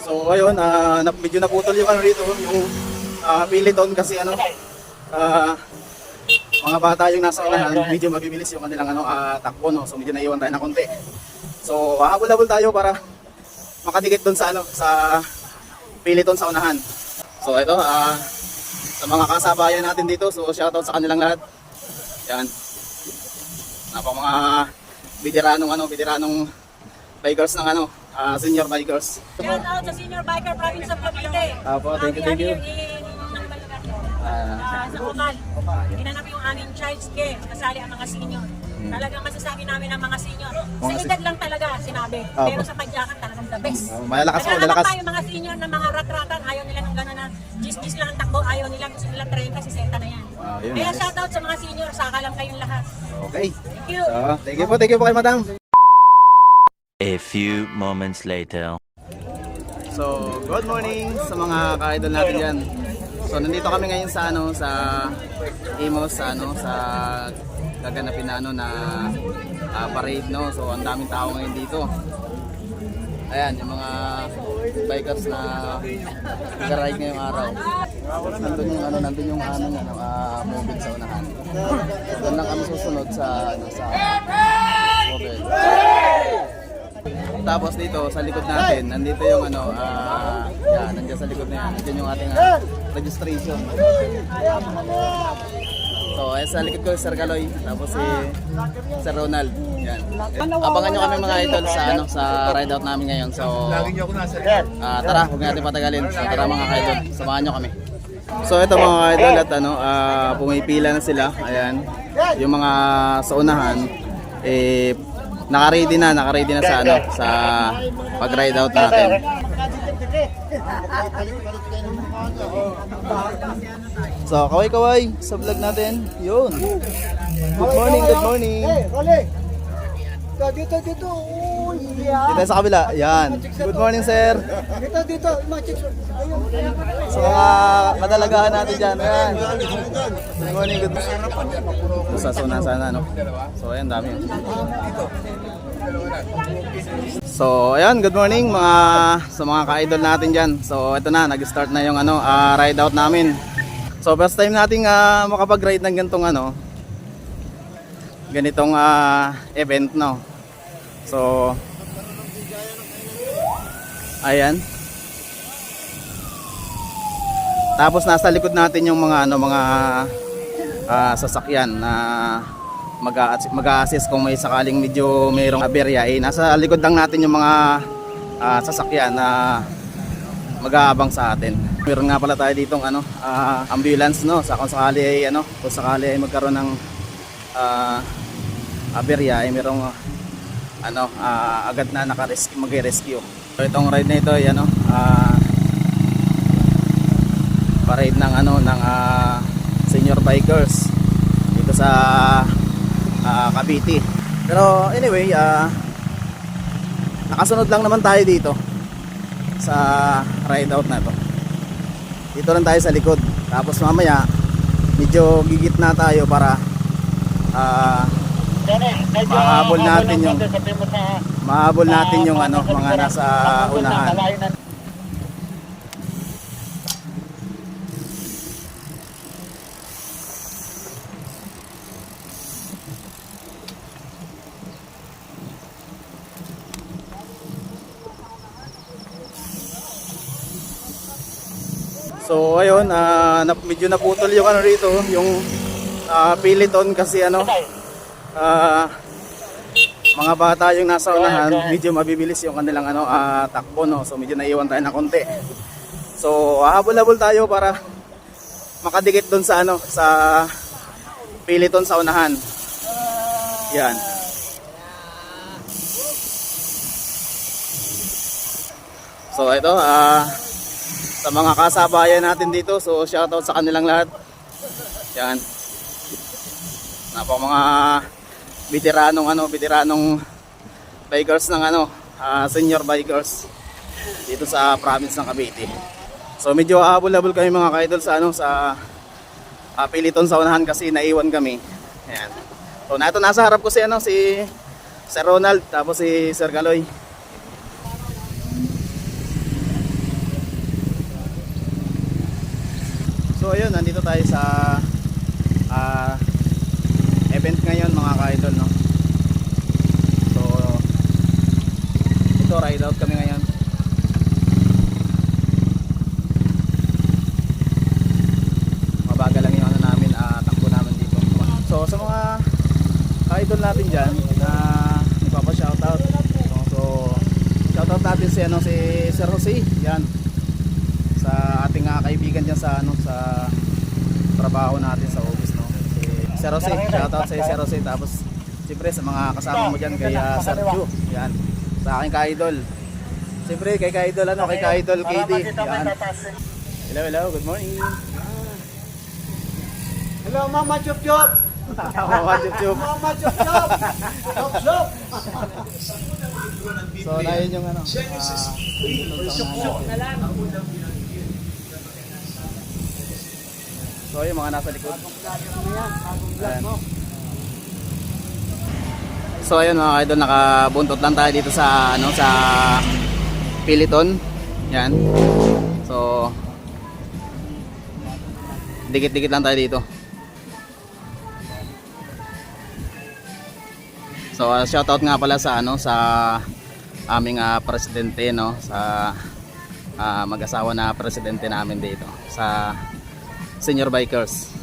So ayun, medyo naputol yung ano rito, yung Peloton kasi ano, mga bata yung nasa unahan, medyo mabibilis yung kanilang ano, takbo, no? So medyo naiwan tayo ng konti. So habol-habol tayo para makadikit doon sa ano, sa Peloton sa unahan. So ito, sa mga kasabayan natin dito, so shoutout sa kanilang lahat. Yan. Mga veteranong bikers ng ano, senior bikers. Shout out sa senior biker province of Cavite. Apo, thank you. Sa Oman, ginanap yung aming child's care, kasali ang mga senior. Talagang masasabi namin ang mga senior. Sa edad lang talaga sinabi, pero sa padyakan talagang the best. Malalakas po, Naghahanap malalakas. tayo mga senior na mga rat-ratan, ayaw nila ng gano'n na gis-gis lang ang takbo, ayaw nila, gusto nila 30, 60 na yan. Yun. Kaya shout out sa mga senior, saka lang kayong lahat. Okay. Thank you. So, thank you po kay madam. A few moments later. So, good morning sa mga ka-idol natin dyan. So, nandito kami ngayon sa ano, sa Imos, sa ano, sa gaganapin na ano na parade, no. So, ang daming tao ngayon dito. Ayan, yung mga bikers na nag-ride ngayong araw. Nandun yung mobile sa unahan. Doon lang kami susunod sa ano, sa mobile. Tapos dito sa likod natin, nandito yung ano, yan, nandiyan sa likod na yan, nandiyan yung ating registration. So, sa likod ko si Sir Kaloy, tapos si Sir Ronald. Yan. Abangan nyo kami mga idol sa ano, sa ride out namin ngayon. So, tara, huwag natin patagalin. So, tara mga idol, samahan nyo kami. So, ito mga idol at ano, pumipila na sila. Ayan, yung mga sa unahan, naka-ready na sa ano, sa pag-ride out natin. So, kaway sa vlog natin. Yun. Good morning. Dito. Dito sa kabila. Yan. Good morning, sir. Dito. So, mga kadalagahan natin dyan. Ayan. Good morning. Sa zona sana, no? So, ayan, dami. So, ayan, good morning sa mga ka-idol natin dyan. So, ito na, nag-start na yung ano, ride out namin. So, first time nating makapag-ride ng ganitong event, no? So, ayan. Tapos nasa likod natin yung mga sasakyan na mag-a-assist kung may sakaling medyo mayroong aberya. Nasa likod lang natin yung mga sasakyan na mag-aabang sa atin. Meron nga pala tayo ditong ambulance, no, sa kung sakali ay magkaroon ng aberya, ay merong agad na mag-rescue. So, itong ride na ito ay parade ng senior bikers dito sa Cavite. Pero anyway, nakasunod lang naman tayo dito sa ride out na to. Dito lang tayo sa likod. Tapos mamaya medyo gigit na tayo para mahabol natin yung mga nasa unahan. So ayun, medyo naputol yung ano rito, yung Peloton kasi mga bata yung nasa unahan, medyo mabibilis yung kanilang takbo, no. So medyo naiwan tayo ng konti. So habol-habol tayo para makadikit doon sa sa Peloton sa unahan. Yan. So ito, sa mga kasabayan natin dito, so shoutout sa kanilang lahat. Yan. Mga veteranong bikers ng senior bikers dito sa province ng Cavite. So medyo habol-habol kami mga ka-idol sa sa Peloton sa unahan kasi naiwan kami. Ayan. So nasa harap ko si Sir Ronald, tapos si Sir Kaloy. So ayun, nandito tayo sa event ngayon mga ka-idol, no? So ito, ride out kami ngayon. Mabagal lang yung ano namin, takbo namin dito. So sa mga ka-idol natin dyan na nagpapa-shoutout, no? So shoutout natin si, si Sir Jose, yan, sa ating kaibigan dyan sa, sa trabaho natin sa office, no? Si Sir Jose, shoutout sa Sir Jose. Tapos siyempre sa mga kasama mo dyan, kay Sir Ju, yan, sa aking ka-idol. Siyempre kay ka-idol, kay ka-idol KD, yan. Hello, hello, good morning. Hello, Mama Chup Chup! Mama Chup Chup. Mama Chup Chup! Chup Chup! So nayon yung ano, so yung mga nasa likod. Ayan. So ayun mga idol, nakabuntot lang tayo dito sa ano, sa Piliton. Yan. So dikit-dikit lang tayo dito. So shoutout nga pala sa ano, sa aming presidente, no, sa mag-asawa na presidente namin dito sa Senior Bikers.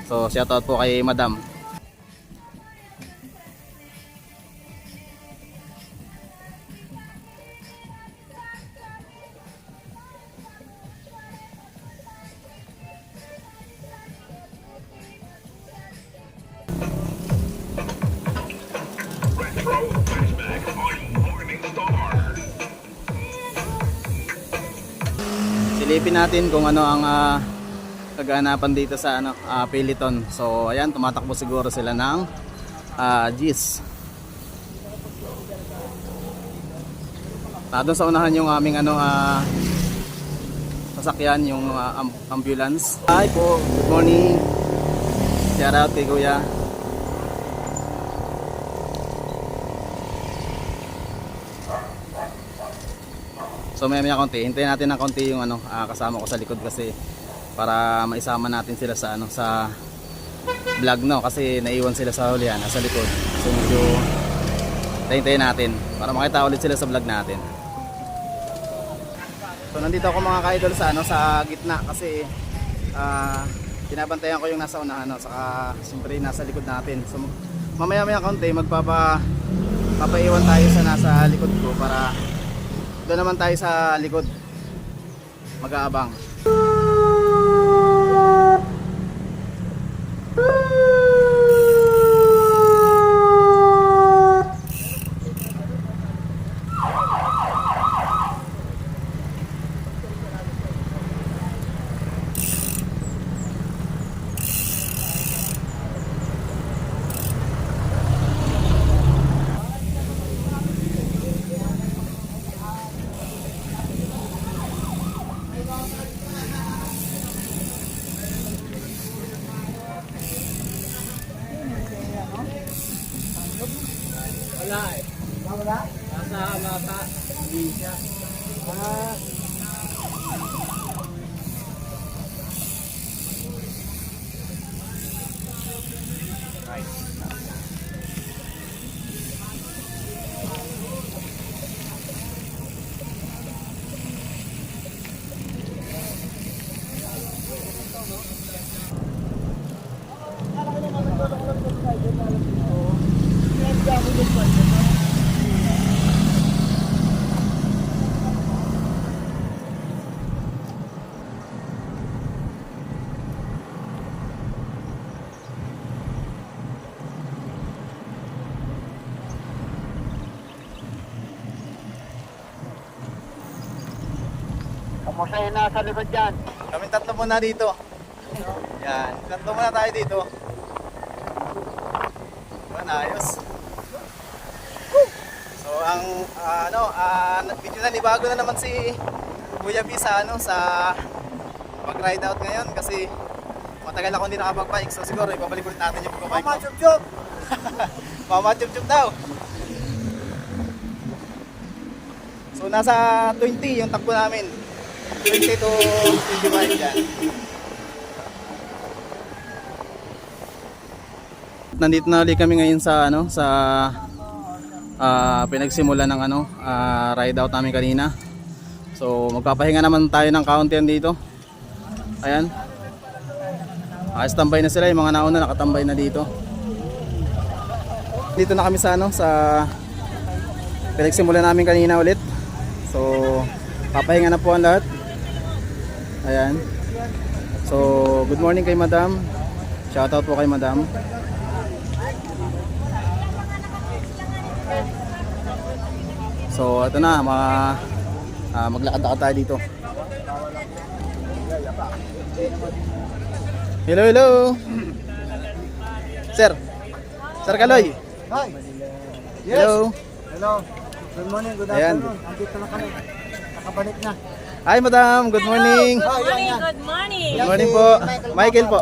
So shoutout po kay Madam. Silipin natin kung ano ang kaganapan dito sa ano, Piliton. So ayan, tumatakbo siguro sila ng G's. Doon sa unahan yung aming ano, sasakyan, yung ambulance. Hi po, good morning. Shout out kay Kuya. So maya konti, hintayin natin ng konti yung ano, kasama ko sa likod kasi para maisama natin sila sa ano, sa vlog, no, kasi naiwan sila sa hulihan, nasa likod. So medyo hintayin natin para makita ulit sila sa vlog natin. So nandito ako mga ka-idol sa ano, sa gitna kasi binabantayan ko yung nasa unahan, no, saka siyempre nasa likod natin. So mamaya konti papaiwan tayo sa nasa likod ko para doon naman tayo sa likod mag-aabang. Kamusta yung nasa likod dyan? Kami tatlo muna dito. Yan, tatlo muna tayo dito. Ayos. So ang medyo nanibago na naman si Kuya B sa ano, sa pag-ride out ngayon kasi matagal ako hindi nakapag-bike, so siguro ibabalik ulit natin yung pag-bike. Mama Chup Chup! Mama Chup Chup daw. So nasa 20 yung takbo namin. 20 to 25 dyan. nandito na ulit kami ngayon sa ano sa pinagsimula ng ride out namin kanina. So magpapahinga naman tayo ng kaunti dito. Ayan. Standby na sila, yung mga nauna nakatambay na dito. Dito na kami sa sa pinagsimula namin kanina ulit. So papahinga na po ang lahat. Ayan. So good morning kay Madam. Shoutout po kay Madam. So ito na, maglakad-lakad tayo dito. Hello, hello. Sir. Sir Kaloy. Hi. Yes. Hello. Hello. Good morning, good Ayan. afternoon. Andito na kami. Nakabalik na. Hi Madam, good morning. Good yan, morning, yan. good morning. Good morning po. Michael po.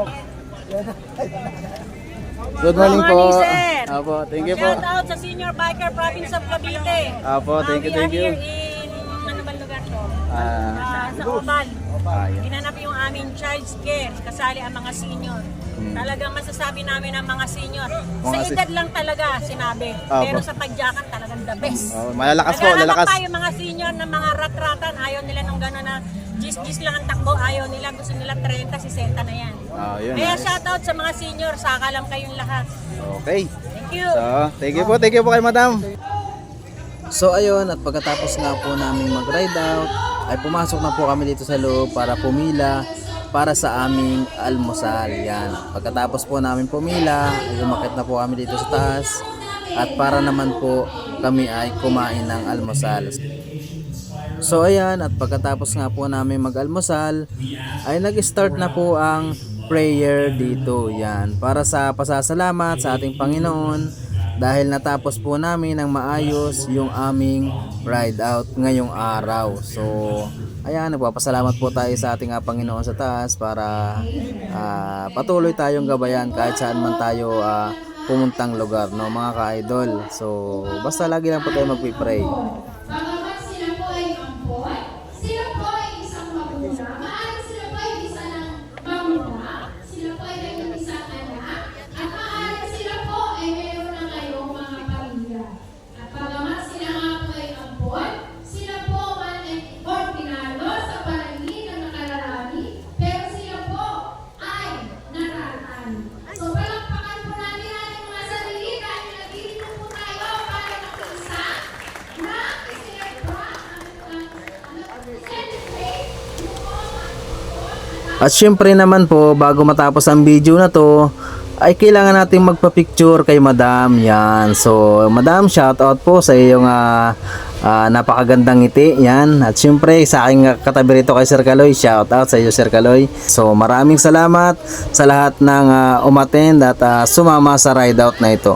Good morning po. Good morning, sir. Apo, thank you po. Shout out sa Senior Biker Province of Cavite. Apo, thank you, thank We you. are here in, ano ba lugar to? Sa Oval. Ayan. Ginanap yung aming child's care. Kasali ang mga senior. Talagang masasabi namin ang mga senior. Sa Mga edad lang talaga sinabi. Apo. Pero sa pagyakan talagang the best. Oh, malalakas po, Naghahanap lalakas. pa yung mga senior na mga rat-ratan. Ayaw nila nung gano'n na gis-gis lang ang takbo. Ayaw nila. Gusto nila 30, 60 na yan. Yun. Kaya shoutout sa mga senior. Saka lang kayong lahat. Okay. Thank you. So, thank you po kay Madam. So ayun, at pagkatapos nga po namin mag-ride out, ay pumasok na po kami dito sa loob para pumila para sa aming almusal. Yan. Pagkatapos po namin pumila, ay umakyat na po kami dito sa taas at para naman po kami ay kumain ng almusal. So ayan, at pagkatapos nga po namin mag-almusal, ay nag-start na po ang prayer dito. Yan, para sa pasasalamat sa ating Panginoon dahil natapos po namin ng maayos yung aming ride out ngayong araw. So ayan, nagpapasalamat po tayo sa ating Panginoon sa taas para patuloy tayong gabayan kahit saan man tayo pumuntang lugar, no mga ka-idol. So basta lagi lang po tayo magpipray. Bagamat sila po ay ampon, sila po ay isang mabuha, maaari sila po ay isa ng mabuha, sila po ay naging isang anak, at maaari sila po ay mayroon na kayong mga pamilya. At bagamat sila nga po ay ampon, sila po man ay ordinaryo sa panangin ng nakararami, pero sila po ay nararami. So palakpakan po natin ating mga sarili dahil nagdilito po tayo para mag-isa na At syempre naman po, bago matapos ang video na to, ay kailangan natin magpa-picture kay Madam. Yan. So, Madam, shoutout po sa iyong napakagandang ngiti. Yan. At syempre, sa aking katabi rito kay Sir Kaloy, shoutout sa iyo, Sir Kaloy. So, maraming salamat sa lahat ng umattend at sumama sa ride out na ito.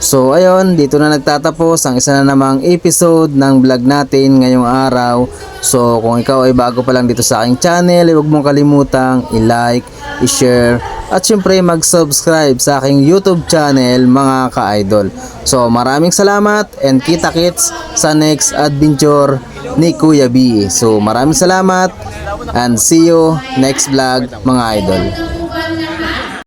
So ayun, dito na nagtatapos ang isa na namang episode ng vlog natin ngayong araw. So kung ikaw ay bago pa lang dito sa aking channel, huwag mong kalimutang i-like, i-share at syempre mag-subscribe sa aking YouTube channel mga ka-idol. So maraming salamat and kita-kits sa next adventure ni Kuya B. So maraming salamat and see you next vlog mga idol.